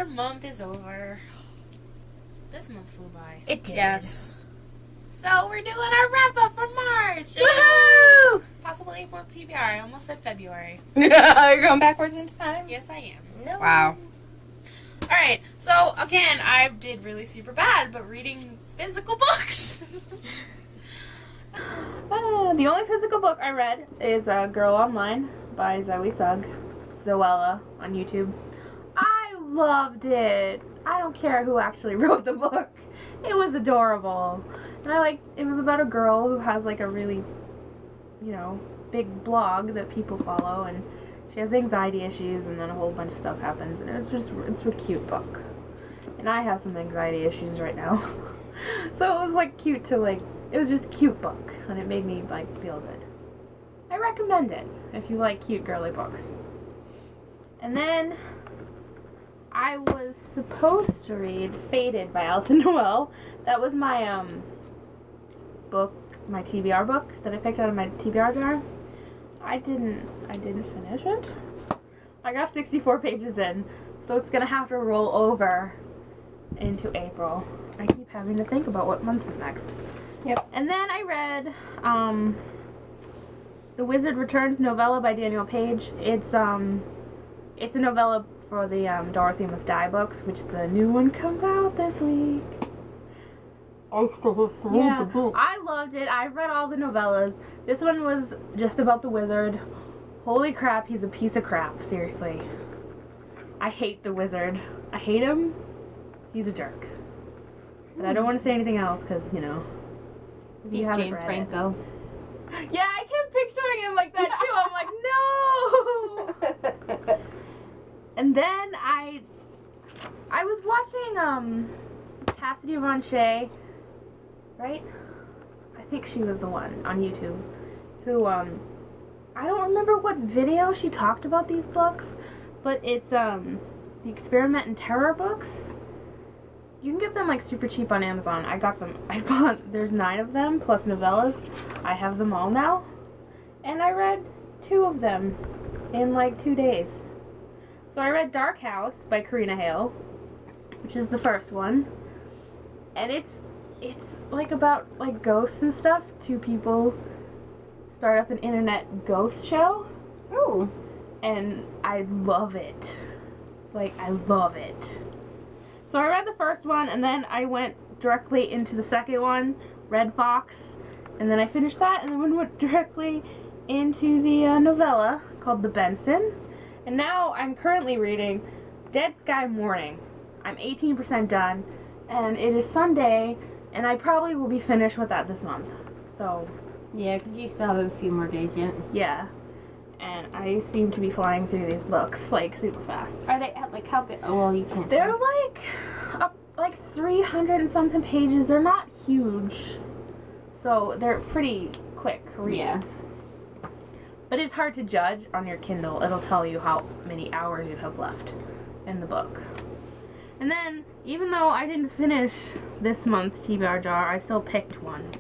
another month is over. This month flew by. It did. Yes. So we're doing our wrap-up for March. Woohoo! Possible April TBR. I almost said February. You're going backwards in time? Yes, I am. No. Wow. Alright, so again, I did really super bad, but reading physical books. The only physical book I read is Girl Online by Zoe Sugg. Zoella on YouTube. I loved it. I don't care who actually wrote the book. It was adorable. And it was about a girl who has like a really, big blog that people follow, and she has anxiety issues, and then a whole bunch of stuff happens, and it's a cute book. And I have some anxiety issues right now. So it was like cute to it was just a cute book, and it made me feel good. I recommend it if you like cute girly books. And then I was supposed to read Fated by Alison Noel. That was my book, my TBR book that I picked out of my TBR jar. I didn't finish it. I got 64 pages in, so it's gonna have to roll over into April. I keep having to think about what month is next. Yep. And then I read The Wizard Returns novella by Daniel Page. It's a novella for the Dorothy Must Die books, which the new one comes out this week. I still have to read the book. I loved it. I've read all the novellas. This one was just about the wizard. Holy crap, he's a piece of crap, seriously. I hate the wizard. I hate him. He's a jerk. But I don't want to say anything else because, if you He's haven't James read Franco. it. Yeah, I kept picturing him like that too. I'm like, no! And then I was watching Cassidy Von Shea, right? I think she was the one on YouTube who I don't remember what video she talked about these books, but it's the Experiment in Terror books. You can get them super cheap on Amazon. I got them. There's 9 of them plus novellas. I have them all now, and I read 2 of them in 2 days. So I read Dark House by Karina Hale, which is the first one, and it's about ghosts and stuff. 2 people start up an internet ghost show. Ooh. And I love it. I love it. So I read the first one, and then I went directly into the second one, Red Fox, and then I finished that, and then went directly into the novella called The Benson. And now I'm currently reading Dead Sky Morning. I'm 18% done, and it is Sunday, and I probably will be finished with that this month. So, Yeah, because you still have a few more days yet. yeah. And I seem to be flying through these books, super fast. Are they how big? Oh, well, you can't. They're 300 and something pages. They're not huge. So they're pretty quick reads. Yeah. But it's hard to judge on your Kindle. It'll tell you how many hours you have left in the book. And then, even though I didn't finish this month's TBR jar, I still picked one.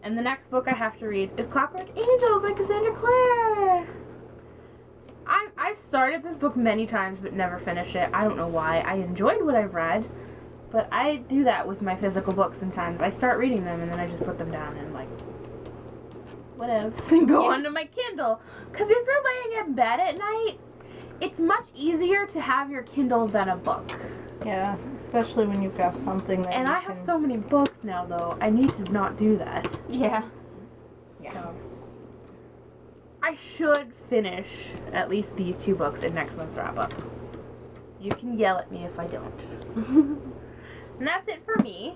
And the next book I have to read is Clockwork Angel by Cassandra Clare. I've started this book many times but never finished it. I don't know why. I enjoyed what I've read, but I do that with my physical books sometimes. I start reading them and then I just put them down and whatever, and go onto my Kindle. Because if you're laying in bed at night, it's much easier to have your Kindle than a book. Yeah, especially when you've got something that And I have so many books now, though. I need to not do that. Yeah. So, I should finish at least these 2 books in next month's wrap-up. You can yell at me if I don't. And that's it for me.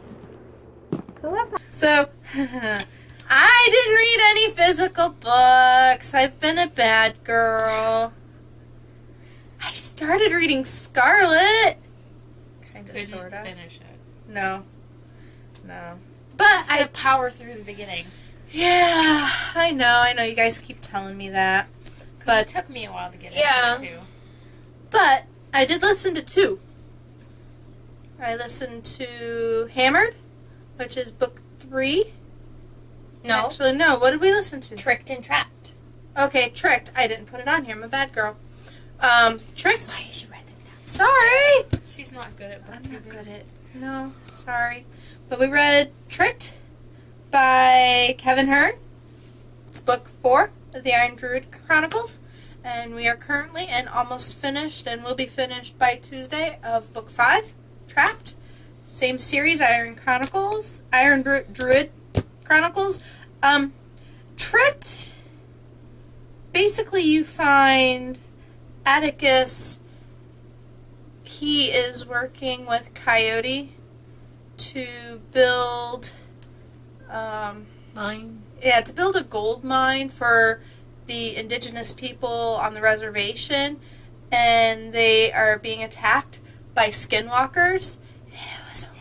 So that's not... So, I didn't read any physical books. I've been a bad girl. I started reading Scarlet. Kind of, sort of. finish it. No. But I had to power through the beginning. Yeah, I know. You guys keep telling me that. But It took me a while to get Yeah. into it, too. But I did listen to 2. I listened to Hammered, which is book 3. No. Actually, no. What did we listen to? Tricked and Trapped. Okay, Tricked. I didn't put it on here. I'm a bad girl. Tricked. You should write them down. Sorry. She's not good at I'm not good at. No, sorry. But we read Tricked by Kevin Hearn. It's book 4 of the Iron Druid Chronicles. And we are currently and almost finished and will be finished by Tuesday of book 5, Trapped. Same series, Iron Druid Chronicles. Tricked, basically you find Atticus, he is working with Coyote to build, Mine. yeah, to build a gold mine for the indigenous people on the reservation, and they are being attacked by skinwalkers.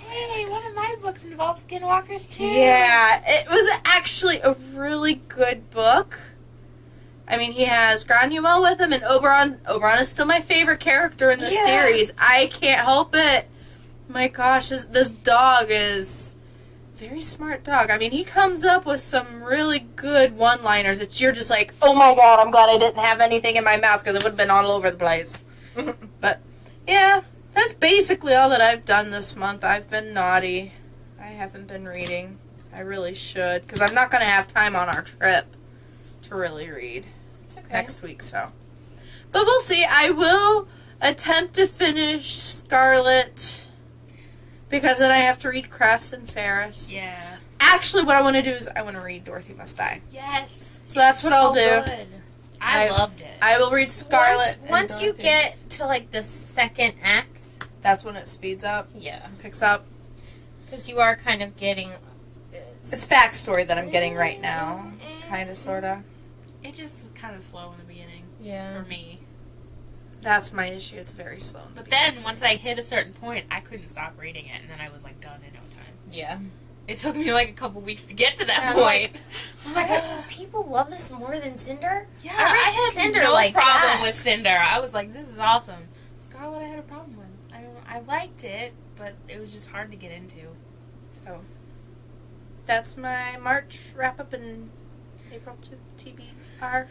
Hey, one of my books involves skinwalkers too. Yeah, it was actually a really good book. I mean, he has Granuel with him, and Oberon. Oberon is still my favorite character in the series. I can't help it. My gosh, this dog is a very smart dog. I mean, he comes up with some really good one-liners that you're just like, oh my god, I'm glad I didn't have anything in my mouth because it would have been all over the place. But, yeah. That's basically all that I've done this month. I've been naughty. I haven't been reading. I really should, because I'm not going to have time on our trip to really read next week, so. But we'll see. I will attempt to finish Scarlet, because then I have to read Cress and Ferris. Yeah. Actually, what I want to do is I want to read Dorothy Must Die. Yes. So that's what I'll do. Good. I loved it. I will read Scarlet. Once you get to like the second act, that's when it speeds up, yeah, picks up. because you are kind of getting. It's backstory that I'm getting right now, kind of, sort of. It just was kind of slow in the beginning Yeah. for me. That's my issue. It's very slow. But then, once I hit a certain point, I couldn't stop reading it, and then I was, like, done in no time. Yeah. It took me, like, a couple weeks to get to that Yeah, point. I'm like, people love this more than Cinder? Yeah, I read I had Cinder no like problem that. with Cinder. I was like, this is awesome. Scarlet, I had a problem with. I liked it, but it was just hard to get into. So, That's my March wrap-up in April to TBR.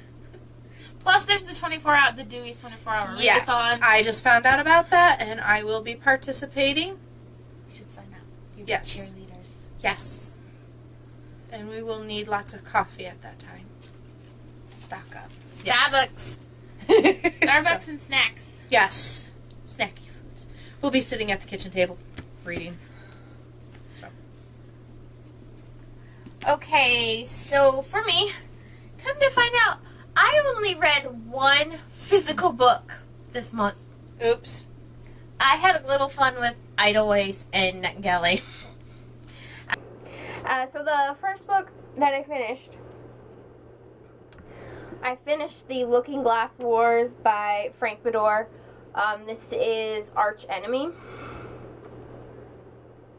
plus there's the the Dewey's 24-hour Yes, readathon. I just found out about that, and I will be participating. You should sign up. You'll Yes. be cheerleaders. Yes. And we will need lots of coffee at that time. Stock up. Starbucks. Starbucks So, and snacks. yes. Snacky foods. We'll be sitting at the kitchen table reading. So. Okay, so for me, come to find out, I only read one physical book this month. Oops. I had a little fun with Idleways and NetGalley. So the first book that I finished the Looking Glass Wars by Frank Bador. This is Arch Enemy.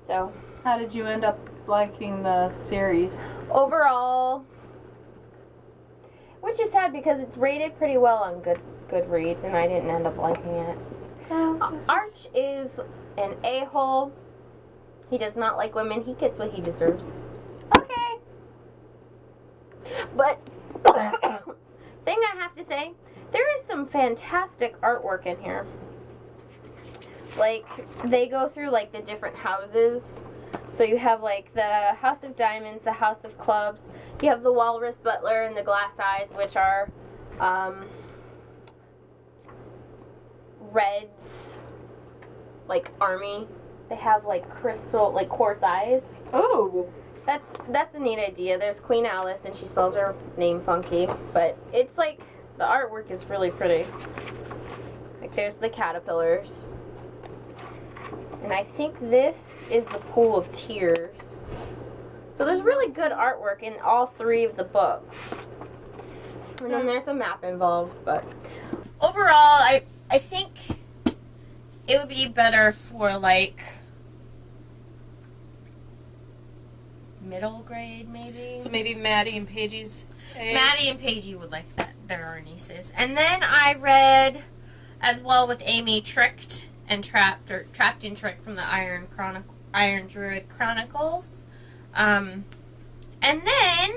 So, How did you end up liking the series? overall, which is sad because it's rated pretty well on Goodreads, and I didn't end up liking it. Arch is an a-hole. He does not like women. He gets what he deserves. Okay. But thing I have to say, there is some fantastic artwork in here. Like, they go through like the different houses. So you have like the House of Diamonds, the House of Clubs. You have the Walrus Butler and the Glass Eyes, which are Red's like army. They have like crystal, like quartz eyes. Oh. That's a neat idea. There's Queen Alice, and she spells her name funky, but it's like the artwork is really pretty. Like there's the caterpillars, and I think this is the Pool of Tears. So there's really good artwork in all 3 of the books, and then there's a map involved. But overall, I think it would be better for like middle grade, maybe. So maybe Maddie and Paige's age? Maddie and Paige would like that. They're our nieces. And then I read, as well with Amy, Tricked and Trapped, or Trapped and Tricked from the Iron Druid Chronicles. And then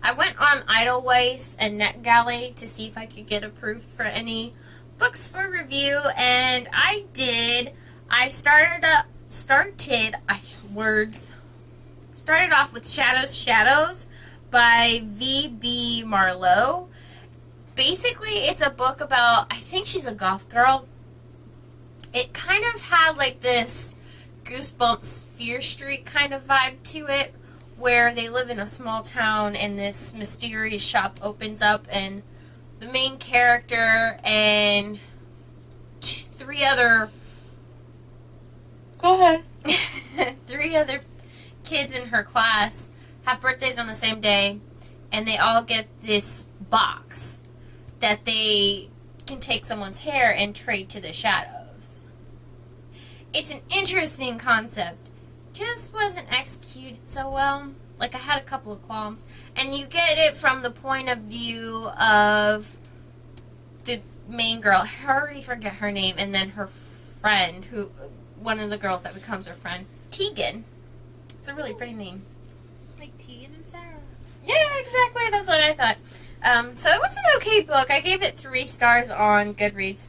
I went on Idleways and NetGalley to see if I could get approved for any books for review, and I started off with Shadows by V.B. Marlowe. Basically, it's a book about, I think she's a goth girl. It kind of had like this Goosebumps Fear Street kind of vibe to it, where they live in a small town and this mysterious shop opens up, and the main character and three other kids in her class have birthdays on the same day, and they all get this box that they can take someone's hair and trade to the shadows. It's an interesting concept. Just wasn't executed so well. Like, I had a couple of qualms. And you get it from the point of view of the main girl. I already forget her name. And then her friend, one of the girls that becomes her friend, Tegan. It's a really pretty name. Like Tegan and Sarah. Yeah, exactly. That's what I thought. So it was an okay book. I gave it 3 stars on Goodreads.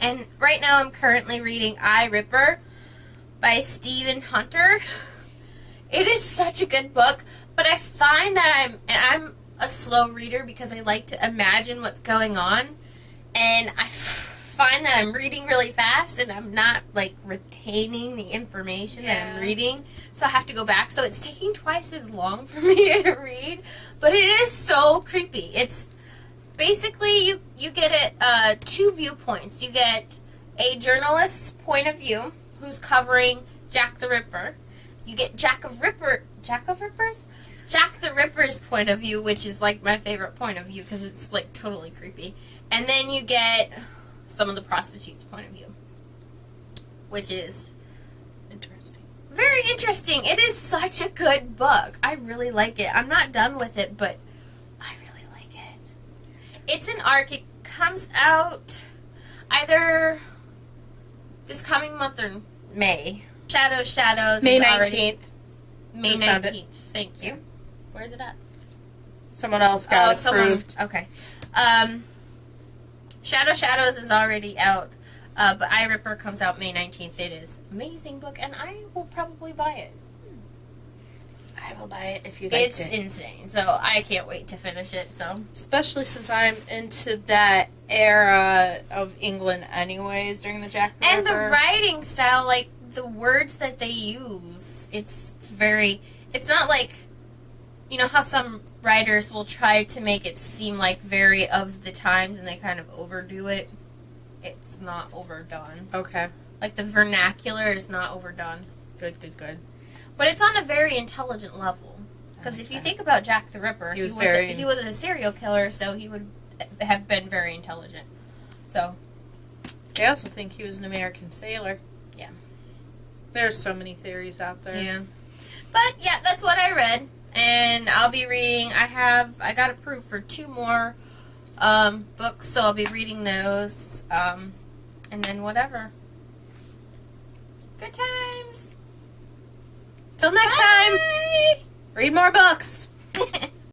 And right now I'm currently reading I, Ripper by Stephen Hunter. It is such a good book, but I find that I'm a slow reader because I like to imagine what's going on, and I find that I'm reading really fast and I'm not like retaining the information that I'm reading, so I have to go back. So it's taking twice as long for me to read, but it is so creepy. It's basically you get it 2 viewpoints. You get a journalist's point of view who's covering Jack the Ripper. You get Jack the Ripper's point of view, which is like my favorite point of view because it's like totally creepy. And then you get some of the prostitutes' point of view, which is Interesting. very interesting. It is such a good book. I really like it. I'm not done with it, but I really like it. It's an arc. It comes out either this coming month or May. Shadows. May is 19th. already- May Just found 19th. Thank you. Where's it at? Someone else got approved. Okay. Shadows is already out, but I, Ripper comes out May 19th. It is an amazing book, and I will probably buy it. I will buy it if you like It's it. insane, so I can't wait to finish it. So Especially since I'm into that era of England anyways during the Jack the and the Ripper. writing style, like the words that they use, it's very. It's not like, you know how some writers will try to make it seem like very of the times and they kind of overdo it. It's not overdone. Okay. Like the vernacular is not overdone. Good. But it's on a very intelligent level. Because if you think about Jack the Ripper, He was he was a serial killer, so he would have been very intelligent. So, I also think he was an American sailor. Yeah. There's so many theories out there. yeah. But, yeah, that's what I read. And I'll be reading, I got approved for 2 more books, so I'll be reading those. And then whatever. Good times. Till next time, read more books.